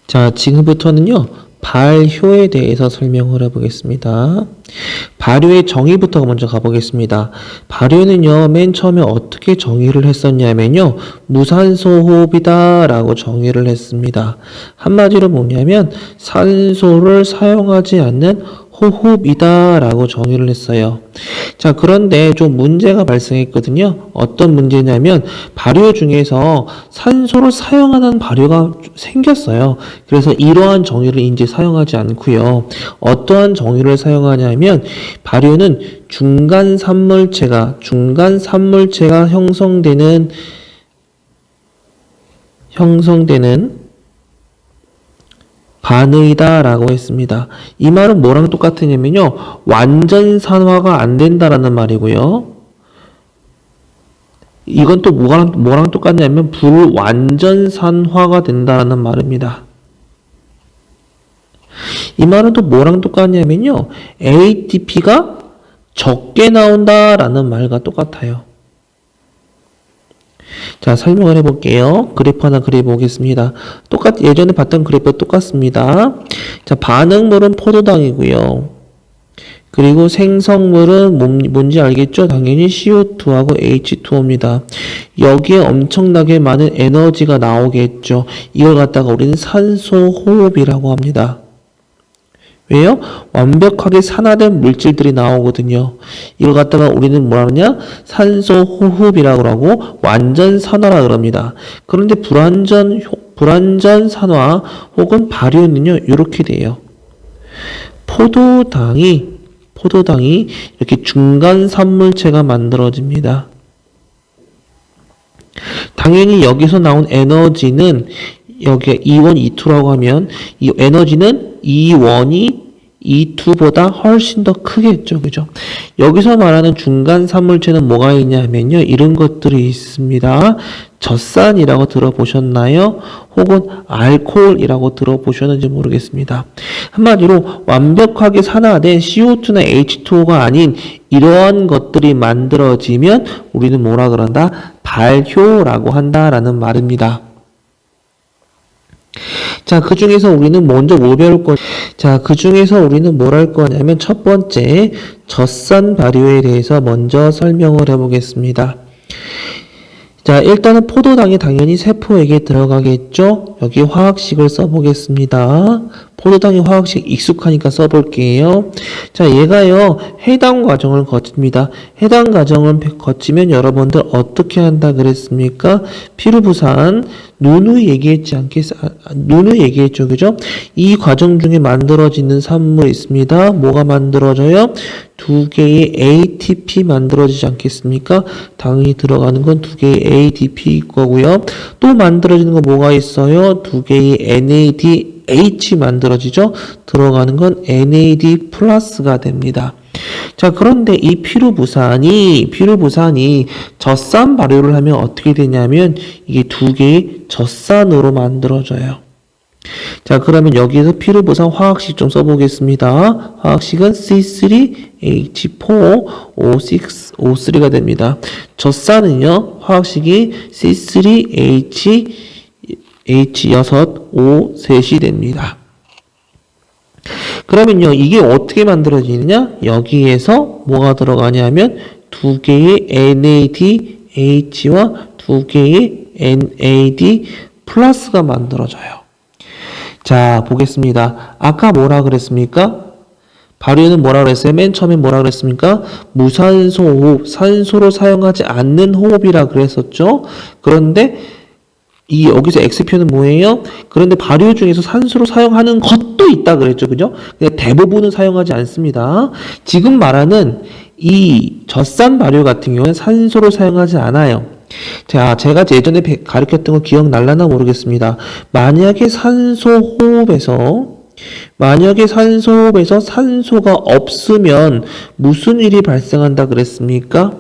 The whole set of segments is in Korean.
자, 지금부터는요, 발효에 대해서 설명을 해보겠습니다. 발효의 정의부터 먼저 가보겠습니다. 발효는요, 맨 처음에 어떻게 정의를 했었냐면요, 무산소 호흡이다 라고 정의를 했습니다. 한마디로 뭐냐면, 산소를 사용하지 않는 호흡이다 라고 정의를 했어요. 자, 그런데 좀 문제가 발생했거든요. 어떤 문제냐면 발효 중에서 산소를 사용하는 발효가 생겼어요. 그래서 이러한 정의를 이제 사용하지 않고요. 어떠한 정의를 사용하냐면 발효는 중간 산물체가 형성되는 반의다 라고 했습니다. 이 말은 뭐랑 똑같으냐면요, 완전 산화가 안 된다라는 말이고요. 이건 또 뭐랑 똑같냐면 불완전 산화가 된다라는 말입니다. 이 말은 또 뭐랑 똑같냐면요, ATP가 적게 나온다라는 말과 똑같아요. 자, 설명을 해볼게요. 그래프 하나 그려보겠습니다. 예전에 봤던 그래프와 똑같습니다. 자, 반응물은 포도당이고요. 그리고 생성물은 뭔지 알겠죠? 당연히 CO2하고 H2O입니다. 여기에 엄청나게 많은 에너지가 나오겠죠. 이걸 갖다가 우리는 산소 호흡이라고 합니다. 왜요? 완벽하게 산화된 물질들이 나오거든요. 이걸 갖다가 우리는 뭐라 그러냐? 산소 호흡이라고 하고 완전 산화라 그럽니다. 그런데 불완전 산화 혹은 발효는요, 이렇게 돼요. 포도당이 이렇게 중간 산물체가 만들어집니다. 당연히 여기서 나온 에너지는 여기에 E1, E2라고 하면 이 에너지는 E1이 E2보다 훨씬 더 크겠죠. 그죠? 여기서 말하는 중간 산물체는 뭐가 있냐면요, 이런 것들이 있습니다. 젖산이라고 들어보셨나요? 혹은 알코올이라고 들어보셨는지 모르겠습니다. 한마디로 완벽하게 산화된 CO2나 H2O가 아닌 이러한 것들이 만들어지면 우리는 뭐라 그런다? 발효라고 한다라는 말입니다. 자, 그 중에서 우리는 먼저 뭘 배울 자, 그 중에서 우리는 뭘 할 거냐면 첫 번째, 젖산 발효에 대해서 먼저 설명을 해보겠습니다. 자, 일단은 포도당이 당연히 세포에게 들어가겠죠? 여기 화학식을 써보겠습니다. 포도당의 화학식 익숙하니까 써볼게요. 자, 얘가요, 해당 과정을 거칩니다. 해당 과정을 거치면 여러분들 어떻게 한다 그랬습니까? 피루부산, 누누이 얘기했죠, 그죠? 이 과정 중에 만들어지는 산물이 있습니다. 뭐가 만들어져요? 두 개의 ATP 만들어지지 않겠습니까? 당연히 들어가는 건 두 개의 ADP 거고요. 또 만들어지는 거 뭐가 있어요? 두 개의 NADH 만들어지죠? 들어가는 건 NAD 플러스가 됩니다. 자, 그런데 이 피루부산이 젖산 발효를 하면 어떻게 되냐면 이게 두 개의 젖산으로 만들어져요. 자, 그러면 여기에서 피루부산 화학식 좀 써보겠습니다. 화학식은 C3H4O6O3가 됩니다. 젖산은요, 화학식이 C3H6O3이 됩니다. 그러면요, 이게 어떻게 만들어지느냐? 여기에서 뭐가 들어가냐면 두 개의 NADH와 두 개의 NAD 플러스가 만들어져요. 자, 보겠습니다. 아까 뭐라 그랬습니까? 발효는 뭐라 그랬어요? 맨 처음에 뭐라 그랬습니까? 무산소 호흡, 산소로 사용하지 않는 호흡이라 그랬었죠? 그런데 여기서 X표는 뭐예요? 그런데 발효 중에서 산소로 사용하는 것도 있다 그랬죠. 그죠? 근데 대부분은 사용하지 않습니다. 지금 말하는 이 젖산 발효 같은 경우는 산소로 사용하지 않아요. 자, 제가 예전에 가르쳤던 거 기억날라나 모르겠습니다. 만약에 산소 호흡에서 산소가 없으면 무슨 일이 발생한다 그랬습니까?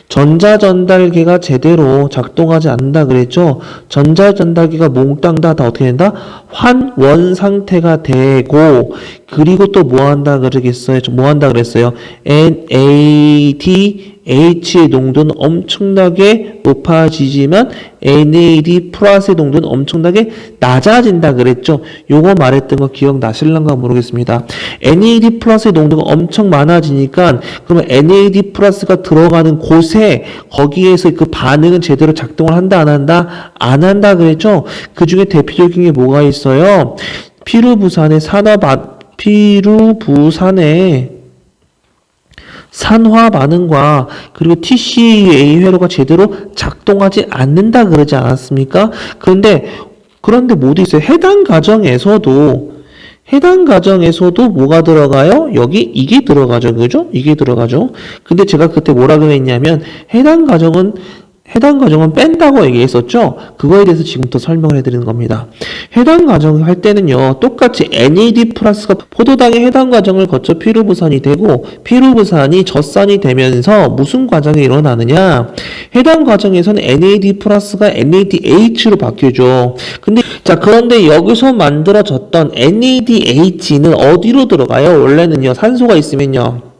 전자전달계가 제대로 작동하지 않는다 그랬죠? 전자전달계가 몽땅 다 어떻게 된다? 환원 상태가 되고, 그리고 또 뭐 한다 그랬어요? NAD H의 농도는 엄청나게 높아지지만 NAD 플러스의 농도는 엄청나게 낮아진다 그랬죠. 요거 말했던 거 기억나실런가 모르겠습니다. NAD 플러스의 농도가 엄청 많아지니까 그러면 NAD 플러스가 들어가는 곳에 거기에서 그 반응은 제대로 작동을 한다 안 한다? 안 한다 그랬죠. 그 중에 대표적인 게 뭐가 있어요? 피루부산의 산화 반응과 그리고 TCA 회로가 제대로 작동하지 않는다 그러지 않았습니까? 그런데 모두 있어요. 해당 과정에서도 뭐가 들어가요? 여기 이게 들어가죠. 그죠? 이게 들어가죠. 근데 제가 그때 뭐라 그랬냐면 해당 과정은 뺀다고 얘기했었죠. 그거에 대해서 지금부터 설명을 해드리는 겁니다. 해당 과정 할 때는요, 똑같이 NAD 플러스가 포도당의 해당 과정을 거쳐 피루부산이 되고, 피루부산이 젖산이 되면서 무슨 과정이 일어나느냐? 해당 과정에서는 NAD 플러스가 NADH로 바뀌죠. 그런데 여기서 만들어졌던 NADH는 어디로 들어가요? 원래는요, 산소가 있으면요,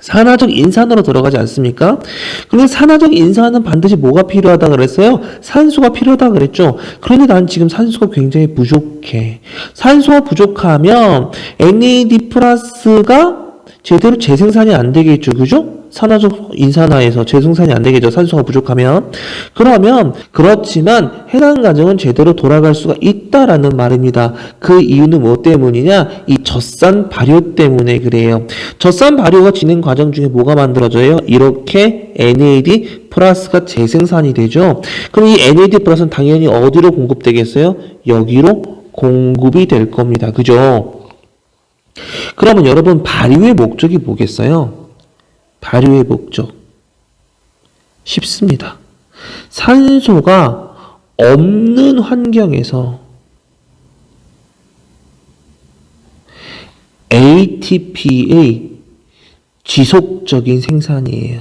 산화적 인산으로 들어가지 않습니까? 그런데 산화적 인산은 반드시 뭐가 필요하다 그랬어요? 산소가 필요하다 그랬죠. 그런데 난 지금 산소가 굉장히 부족해. 산소가 부족하면 NAD 플러스가 제대로 재생산이 안 되겠죠. 그죠? 산화적 인산화에서 재생산이 안 되겠죠. 산소가 부족하면. 그렇지만 해당 과정은 제대로 돌아갈 수가 있다라는 말입니다. 그 이유는 뭐 때문이냐? 이 젖산 발효 때문에 그래요. 젖산 발효가 진행 과정 중에 뭐가 만들어져요? 이렇게 NAD 플러스가 재생산이 되죠. 그럼 이 NAD 플러스는 당연히 어디로 공급되겠어요? 여기로 공급이 될 겁니다. 그죠? 그러면 여러분 발효의 목적이 뭐겠어요? 발효의 목적 쉽습니다. 산소가 없는 환경에서 ATP의 지속적인 생산이에요.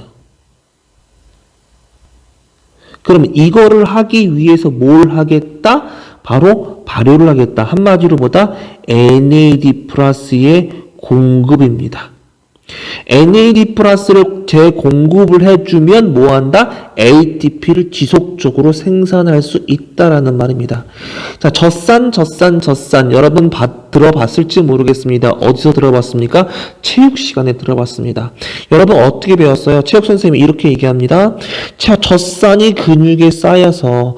그러면 이거를 하기 위해서 뭘 하겠다? 바로 발효를 하겠다. 한마디로 보다 NAD 플러스의 공급입니다. NAD 플러스를 재공급을 해주면 뭐한다? ATP를 지속적으로 생산할 수 있다라는 말입니다. 자, 젖산. 여러분 들어봤을지 모르겠습니다. 어디서 들어봤습니까? 체육 시간에 들어봤습니다. 여러분 어떻게 배웠어요? 체육 선생님이 이렇게 얘기합니다. 자, 젖산이 근육에 쌓여서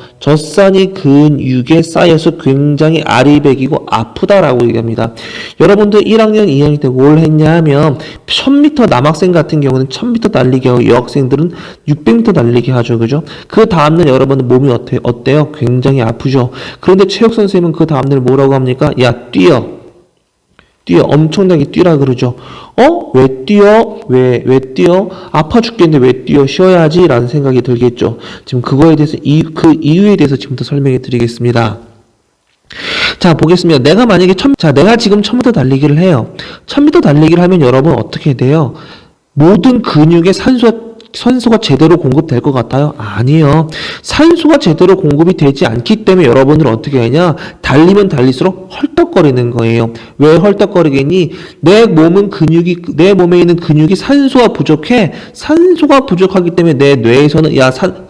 굉장히 아리백이고 아프다라고 얘기합니다. 여러분들 1학년, 2학년 때 뭘 했냐면 1000m 남학생 같은 경우는 1000m 달리기 하고 여학생들은 600m 달리기 하죠. 그죠? 그 다음날 여러분은 몸이 어때요? 굉장히 아프죠. 그런데 체육 선생님은 그 다음날 뭐라고 합니까? 야, 뛰어. 엄청나게 뛰라 그러죠. 왜 뛰어? 왜 뛰어? 아파 죽겠는데 왜 뛰어? 쉬어야지 라는 생각이 들겠죠. 지금 그거에 대해서 그 이유에 대해서 지금부터 설명해 드리겠습니다. 자, 보겠습니다. 내가 지금 1000m 달리기를 해요. 1000m 달리기를 하면 여러분 어떻게 돼요? 모든 근육에 산소가 제대로 공급될 것 같아요? 아니요. 산소가 제대로 공급이 되지 않기 때문에 여러분들은 어떻게 하냐? 달리면 달릴수록 헐떡거리는 거예요. 왜 헐떡거리겠니? 내 몸에 있는 근육이 산소가 부족해. 산소가 부족하기 때문에 내 뇌에서는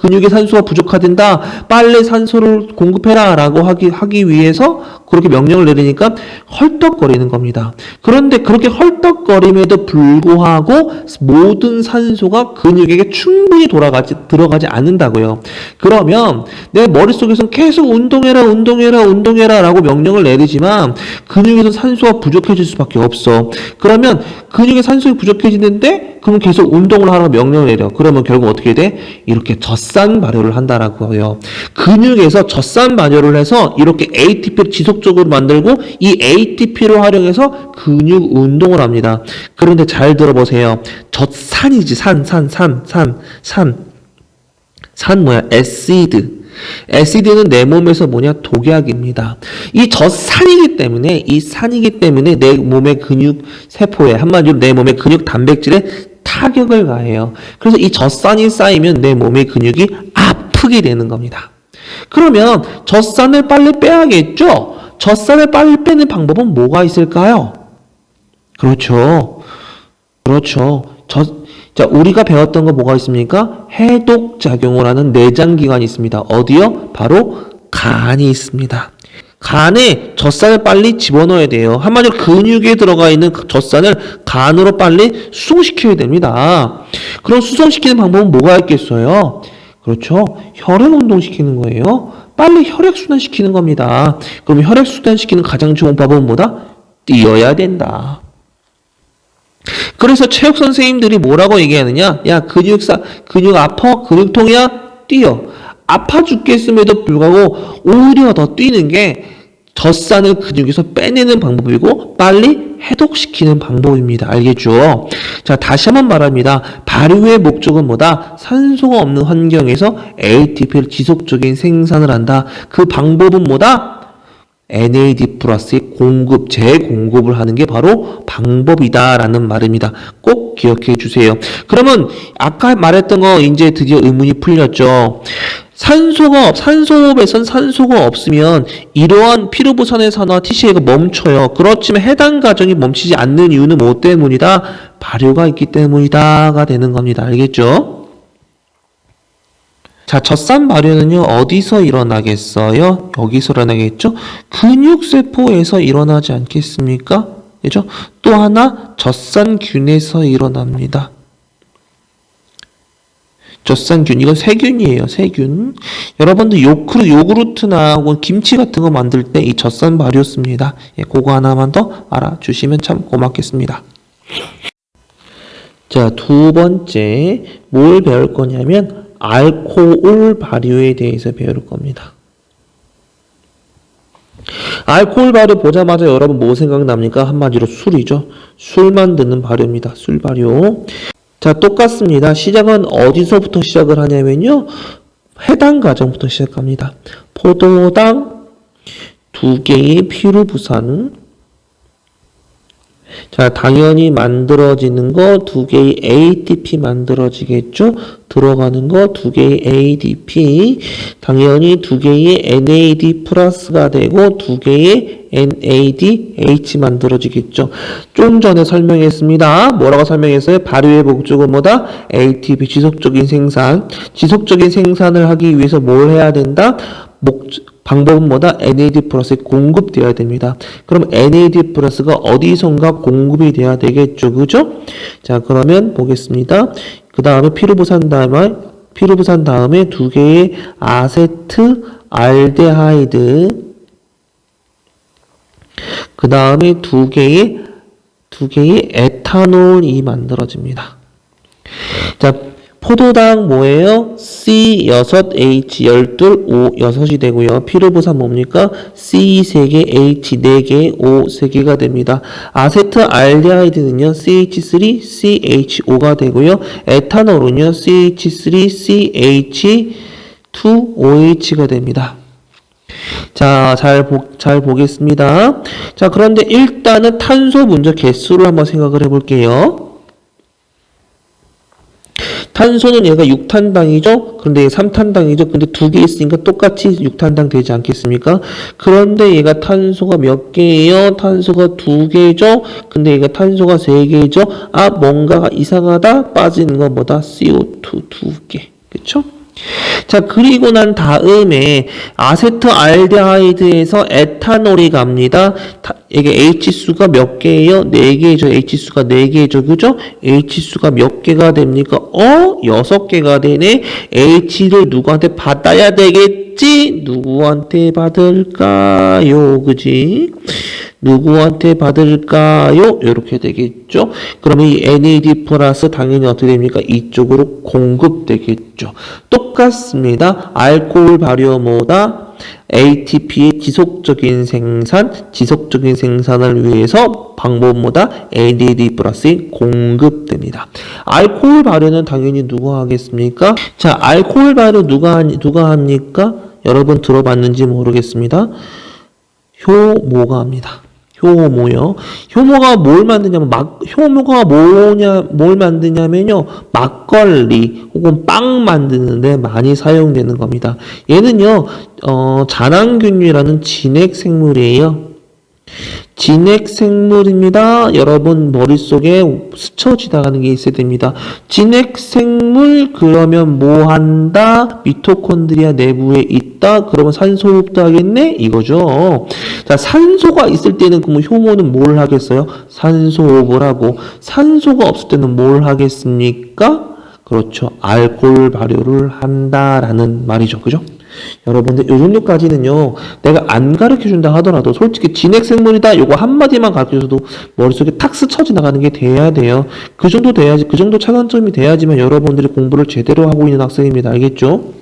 근육에 산소가 부족하단다. 빨리 산소를 공급해라 라고 하기 위해서 그렇게 명령을 내리니까 헐떡거리는 겁니다. 그런데 그렇게 헐떡거림에도 불구하고 모든 산소가 근육에게 충분히 들어가지 않는다고요. 그러면 내 머릿속에서는 계속 운동해라 라고 명령을 내리지만 근육에서 산소가 부족해질 수밖에 없어. 그러면 근육에 산소가 부족해지는데 그럼 계속 운동을 하라고 명령을 내려. 그러면 결국 어떻게 돼? 이렇게 젖산 발효를 한다라고 해요. 근육에서 젖산 발효를 해서 이렇게 ATP를 지속적으로 만들고 이 ATP를 활용해서 근육 운동을 합니다. 그런데 잘 들어보세요. 젖산이지. 산 뭐야? 애시드는 내 몸에서 독약입니다. 이 산이기 때문에 내 몸의 근육 세포에, 한마디로 내 몸의 근육 단백질에 타격을 가해요. 그래서 이 젖산이 쌓이면 내 몸의 근육이 아프게 되는 겁니다. 그러면 젖산을 빨리 빼야겠죠? 젖산을 빨리 빼는 방법은 뭐가 있을까요? 그렇죠. 자, 우리가 배웠던 거 뭐가 있습니까? 해독작용을 하는 내장기관이 있습니다. 어디요? 바로 간이 있습니다. 간에 젖산을 빨리 집어넣어야 돼요. 한마디로 근육에 들어가 있는 젖산을 간으로 빨리 수송시켜야 됩니다. 그럼 수송시키는 방법은 뭐가 있겠어요? 그렇죠. 혈액 운동시키는 거예요. 빨리 혈액순환시키는 겁니다. 그럼 혈액순환시키는 가장 좋은 방법은 뭐다? 뛰어야 된다. 그래서 체육 선생님들이 뭐라고 얘기하느냐? 야, 근육 아파? 근육통이야? 뛰어. 아파 죽겠음에도 불구하고 오히려 더 뛰는 게 젖산을 근육에서 빼내는 방법이고 빨리 해독시키는 방법입니다. 알겠죠? 자, 다시 한번 말합니다. 발효의 목적은 뭐다? 산소가 없는 환경에서 ATP를 지속적인 생산을 한다. 그 방법은 뭐다? NAD 플러스의 공급, 재공급을 하는 게 바로 방법이다라는 말입니다. 꼭 기억해 주세요. 그러면 아까 말했던 거 이제 드디어 의문이 풀렸죠. 산소호흡에선 산소가 없으면 이러한 피로부산의 산화 TCA가 멈춰요. 그렇지만 해당 과정이 멈추지 않는 이유는 뭐 때문이다? 발효가 있기 때문이다가 되는 겁니다. 알겠죠? 자, 젖산 발효는요, 어디서 일어나겠어요? 여기서 일어나겠죠? 근육세포에서 일어나지 않겠습니까? 그죠? 또 하나, 젖산균에서 일어납니다. 젖산균, 이건 세균이에요, 세균. 여러분들 요구르트나 혹은 김치 같은 거 만들 때 이 젖산 발효 씁니다. 예, 그거 하나만 더 알아주시면 참 고맙겠습니다. 자, 두 번째, 뭘 배울 거냐면, 알코올 발효에 대해서 배울 겁니다. 알코올 발효 보자마자 여러분 뭐 생각납니까? 한마디로 술이죠. 술 만드는 발효입니다. 술 발효. 자, 똑같습니다. 시작은 어디서부터 시작을 하냐면요. 해당 과정부터 시작합니다. 포도당 2개의 피루부산. 자, 당연히 만들어지는 거 2개의 ATP 만들어지겠죠? 들어가는 거 2개의 ADP. 당연히 2개의 NAD 플러스가 되고 2개의 NADH 만들어지겠죠. 좀 전에 설명했습니다. 뭐라고 설명했어요? 발효의 목적은 뭐다? ATP 지속적인 생산. 지속적인 생산을 하기 위해서 뭘 해야 된다? 방법은 뭐다? NAD 플러스에 공급되어야 됩니다. 그럼 NAD 플러스가 어디선가 공급이 돼야 되겠죠. 그죠? 자, 그러면 보겠습니다. 그 다음에 피루부산 다음에 2개의 아세트 알데하이드. 그 다음에 2개의 에탄올이 만들어집니다. 자, 포도당 뭐예요? C6H12, O6이 되고요. 피루부산 뭡니까? C3개, H4개, O3개가 됩니다. 아세트 알데하이드는요. CH3, CHO가 되고요. 에탄올은요. CH3, CH2OH가 됩니다. 자, 잘 보겠습니다. 자, 그런데 일단은 탄소 먼저 개수를 한번 생각을 해볼게요. 탄소는 얘가 6탄당이죠? 그런데 얘가 3탄당이죠? 근데 2개 있으니까 똑같이 6탄당 되지 않겠습니까? 그런데 얘가 탄소가 몇 개예요? 탄소가 2개죠? 근데 얘가 탄소가 3개죠? 아, 뭔가가 이상하다? 빠지는 것보다 CO2 2개. 그쵸? 자, 그리고 난 다음에 아세트알데하이드에서 에탄올이 갑니다. 이게 H수가 몇 개예요? 4개죠. H수가 4개죠. 그죠? H수가 몇 개가 됩니까? 6개가 되네. H를 누구한테 받아야 되겠지? 누구한테 받을까요? 그지? 누구한테 받을까요? 이렇게 되겠죠. 그러면 이 NAD 플러스 당연히 어떻게 됩니까? 이쪽으로 공급되겠죠. 똑같습니다. 알코올 발효모다 ATP의 지속적인 생산을 위해서 방법보다 NAD 플러스에 공급됩니다. 알코올 발효는 당연히 누가 하겠습니까? 자, 알코올 발효 누가 합니까? 여러분 들어봤는지 모르겠습니다. 효모가 합니다. 효모요. 효모가 뭘 만드냐면요. 막걸리 혹은 빵 만드는데 많이 사용되는 겁니다. 얘는요, 잔황균이라는 진핵 생물이에요. 진핵 생물입니다. 여러분 머릿속에 스쳐 지나가는 게 있어야 됩니다. 진핵 생물 그러면 뭐 한다? 미토콘드리아 내부에 있다. 그러면 산소 호흡도 하겠네? 이거죠. 자, 산소가 있을 때는 그럼 효모는 뭘 하겠어요? 산소 호흡을 하고 산소가 없을 때는 뭘 하겠습니까? 그렇죠. 알코올 발효를 한다라는 말이죠. 그죠? 여러분들 이 정도까지는요 내가 안 가르쳐준다 하더라도 솔직히 진핵생물이다 요거 한마디만 가르쳐줘도 머릿속에 탁 스쳐 지나가는 게 돼야 돼요. 그 정도 돼야지, 그 정도 차관점이 돼야지만 여러분들이 공부를 제대로 하고 있는 학생입니다. 알겠죠?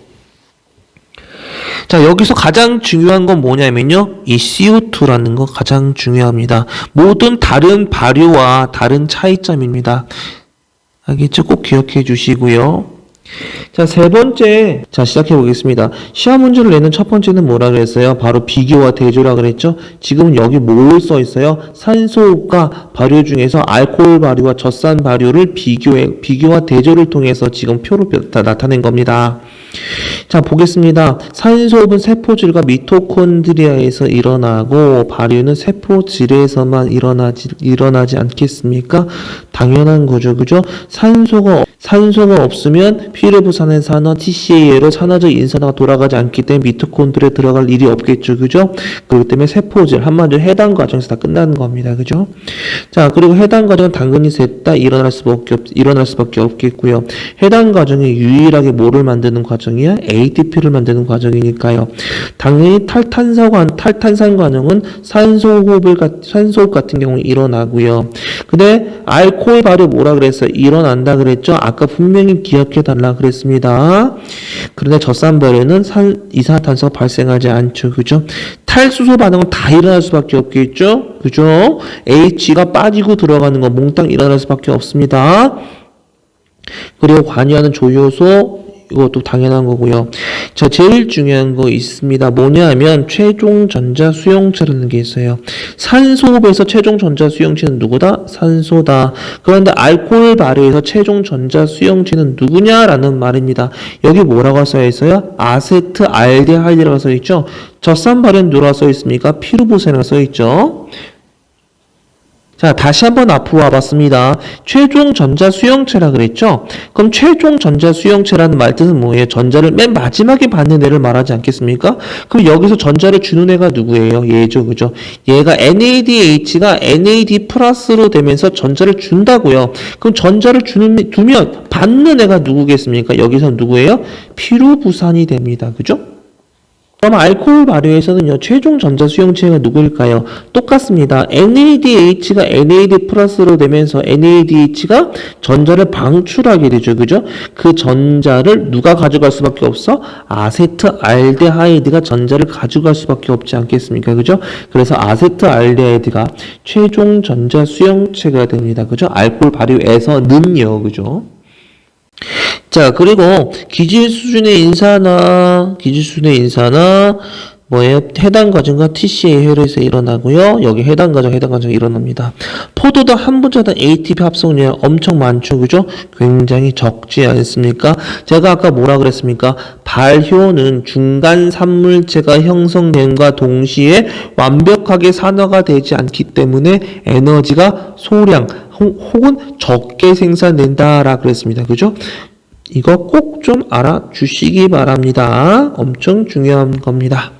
자, 여기서 가장 중요한 건 뭐냐면요 이 CO2라는 거 가장 중요합니다. 모든 다른 발효와 다른 차이점입니다. 알겠죠? 꼭 기억해 주시고요. 자, 세 번째. 자, 시작해 보겠습니다. 시험 문제를 내는 첫 번째는 뭐라 그랬어요? 바로 비교와 대조라 그랬죠? 지금 여기 뭘 써 있어요? 산소호흡과 발효 중에서 알코올 발효와 젖산 발효를 비교와 대조를 통해서 지금 표로 나타낸 겁니다. 자, 보겠습니다. 산소호흡은 세포질과 미토콘드리아에서 일어나고 발효는 세포질에서만 일어나지 않겠습니까? 당연한 거죠. 그죠? 산소가 없으면 피르부산의 산화 TCA로 산화적 인산화가 돌아가지 않기 때문에 미토콘드리아에 들어갈 일이 없겠죠. 그죠? 그렇기 때문에 세포질 한마디로 해당 과정에서 다 끝나는 겁니다. 그죠? 자, 그리고 해당 과정은 당연히 셋 다 일어날 수밖에 없겠고요. 해당 과정이 유일하게 뭐를 만드는 과정이야? ATP를 만드는 과정이니까요. 당연히 탈탄산 과정은 산소호흡 같은 경우는 일어나고요. 근데 알코올 발효 뭐라 그랬어요? 일어난다 그랬죠? 아까 분명히 기억해 달라 그랬습니다. 그런데 젖산 발효는 이산화탄소가 발생하지 않죠. 그죠? 탈수소 반응은 다 일어날 수밖에 없겠죠? 그죠? H가 빠지고 들어가는 건 몽땅 일어날 수밖에 없습니다. 그리고 관여하는 조효소 이것도 당연한 거고요. 자, 제일 중요한 거 있습니다. 뭐냐 하면 최종 전자 수용체라는 게 있어요. 산소호흡에서 최종 전자 수용체는 누구다? 산소다. 그런데 알코올 발효에서 최종 전자 수용체는 누구냐라는 말입니다. 여기 뭐라고 써 있어요? 아세트알데하이드라고 써 있죠. 젖산 발효는 누가 써 있습니까? 피루보세라고 써 있죠. 자, 다시 한번 앞으로 와봤습니다. 최종 전자 수용체라 그랬죠? 그럼 최종 전자 수용체라는 말 뜻은 뭐예요? 전자를 맨 마지막에 받는 애를 말하지 않겠습니까? 그럼 여기서 전자를 주는 애가 누구예요? 얘죠, 그죠? 얘가 NADH가 NAD 플러스로 되면서 전자를 준다고요. 그럼 전자를 두면 받는 애가 누구겠습니까? 여기서 누구예요? 피로부산이 됩니다. 그죠? 그럼 알코올 발효에서는요, 최종 전자 수용체가 누구일까요? 똑같습니다. NADH가 NAD 플러스로 되면서 NADH가 전자를 방출하게 되죠. 그죠? 그 전자를 누가 가져갈 수밖에 없어? 아세트알데하이드가 전자를 가져갈 수밖에 없지 않겠습니까? 그죠? 그래서 아세트알데하이드가 최종 전자 수용체가 됩니다. 그죠? 알코올 발효에서는요. 그죠? 자, 그리고 기질 수준의 인산화 뭐예요? 해당 과정과 TCA 혈에서 일어나고요. 여기 해당 과정 일어납니다. 포도당 한 분자당 ATP 합성량 엄청 많죠. 그죠? 굉장히 적지 않습니까? 제가 아까 뭐라 그랬습니까? 발효는 중간 산물체가 형성됨과 동시에 완벽하게 산화가 되지 않기 때문에 에너지가 소량 혹은 적게 생산된다라 그랬습니다. 그죠? 이거 꼭 좀 알아주시기 바랍니다. 엄청 중요한 겁니다.